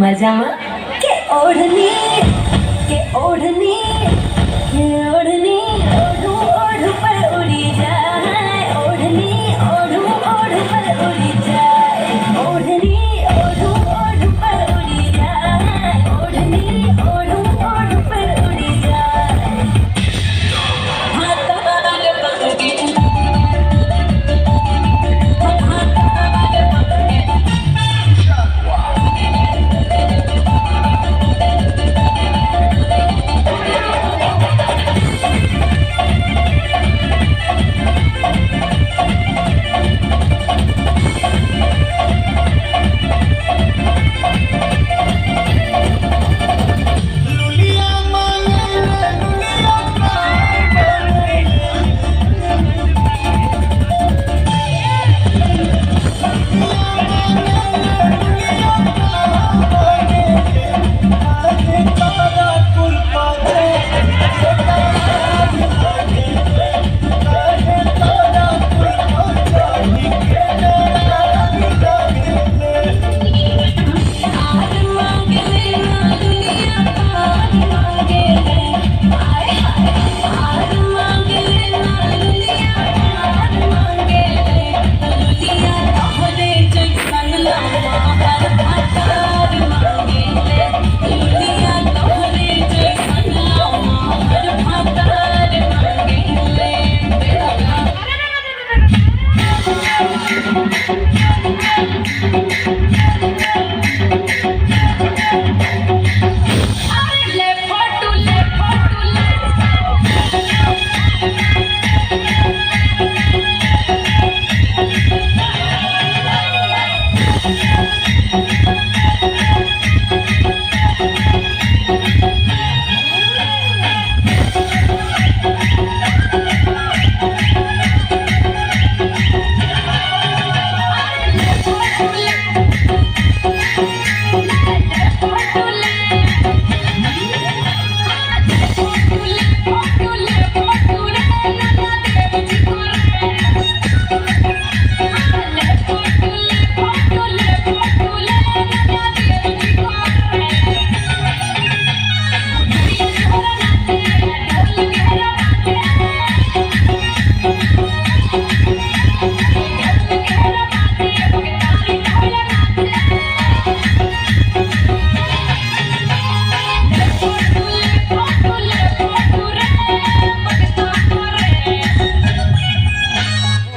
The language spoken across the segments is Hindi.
मजामा के ओढ़नी ओढ़ू ओढ़ू पर उड़ी जाए ओढ़नी ओढ़ू पर उड़ी जाए ओढ़नी ओढ़ू पर उड़ी जाए ओढ़नी ओढ़ू पर उड़ी जाए हाथ वाले पकड़ के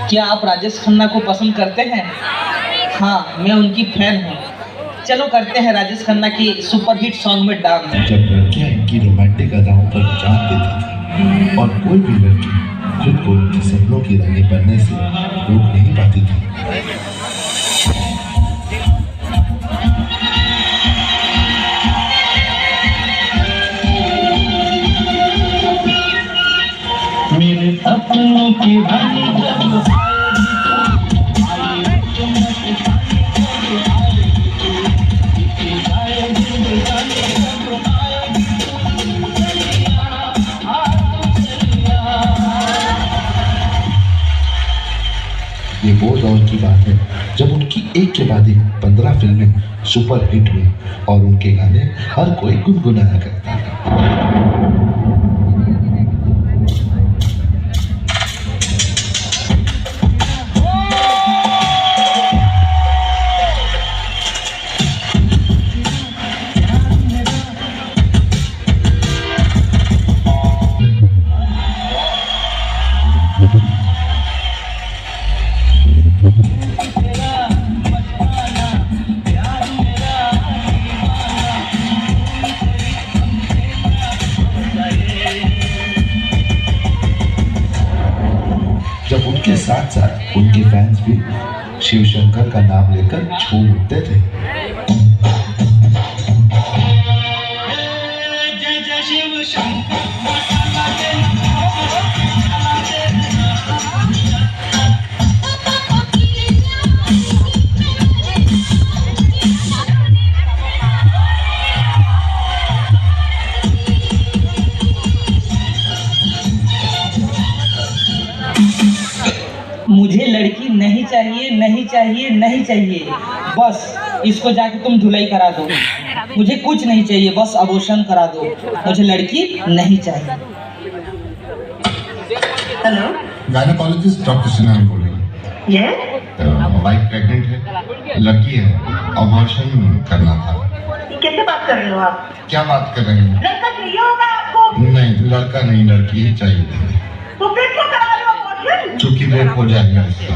क्या आप राजेश खन्ना को पसंद करते हैं? हाँ, मैं उनकी फैन हूँ। चलो करते हैं राजेश खन्ना की सुपरहिट सॉन्ग में डांस। जब लड़कियां इनकी रोमांटिक अदाओं पर जान देती थी और कोई भी लड़की खुद को उनके सपनों की रानी बनने से रोक नहीं पाती थी। मेरे सपनों की रानी जब ये वो दौर की बात है जब उनकी एक के बाद एक 15 फिल्में सुपर हिट हुई और उनके गाने हर कोई गुनगुनाया करता था। भी शिव शंकर का नाम लेकर झूम उठते थे। जय जय शिव शंकर। मुझे लड़की नहीं चाहिए, नहीं चाहिए, नहीं चाहिए। बस इसको जाके तुम धुलाई करा दो। मुझे कुछ नहीं चाहिए, बस अबॉर्शन करा दो। मुझे लड़की नहीं चाहिए। हेलो, गायनेकोलॉजिस्ट डॉक्टर सिन्हा बोल रही हूँ। ये वाइफ प्रेग्नेंट है, लड़की है, अबॉर्शन करना था। किससे बात कर रहे हो आप? क्या बात कर रहे हैं? लड़का चाहिए होगा आपको? नहीं, लड़का नहीं, लड़की ही चाहिए। तो फिर क्यों करा रहे हो अबॉर्शन? चूंकि रेप हो जाएगा इसका।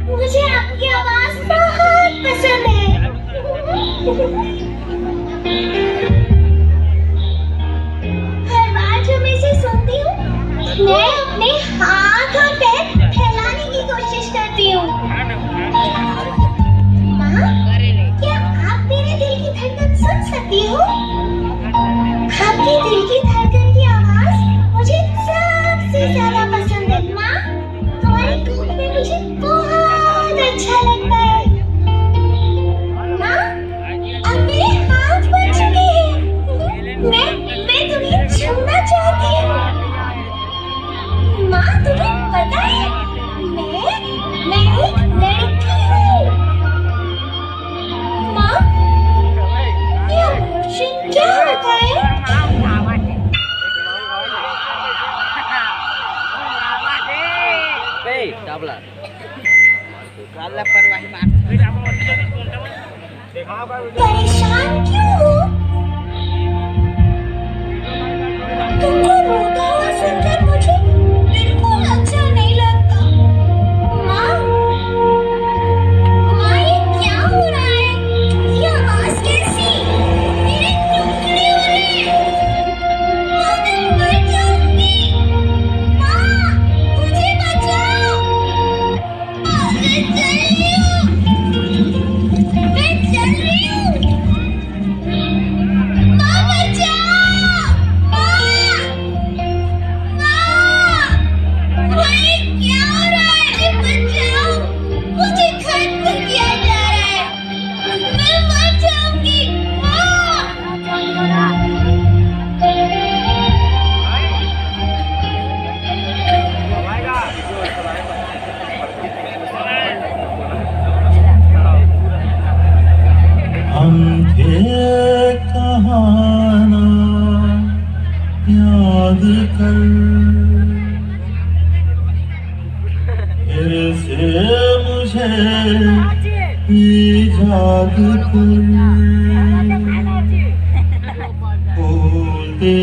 मुझे आपकी आवाज बहुत पसंद है। हर बार जब मैं इसे सुनती हूँ, मैं अपने हाथ और पैर फैलाने की कोशिश करती हूँ। माँ, क्या आप मेरे दिल की धड़कन सुन सकती हो? आपके दिल की धड़कन की आवाज मुझे सबसे ज्यादा पसंद है। माँ, तुम्हारी धूप में मुझे बहुत अच्छा लगता है। माँ, अब मेरे हाथ बन चुके हैं। मैं तुम्हें छूना चाहती हूँ। माँ, तुम्हें पता है मैं एक लड़की हूँ। माँ, ये अबॉर्शन क्या होता है? परेशान क्यों हो? तुमको रोता हुआ सुनकर मुझे बिल्कुल अच्छा नहीं लगता। माँ, ये क्या हो रहा है? ये आवाज कैसी? मेरे टुकड़े हो रहे हैं। मैं मर जाऊंगी। माँ, मुझे बचाओ। मैं चल रही हूँ। माँ, बचाओ। माँ, ये क्या हो रहा है? बचाओ, मुझे खत्म किया जा रहा है। मैं मर जाऊंगी। हम थे कहाना याद कर, फिर से मुझे याद कर, भूल दे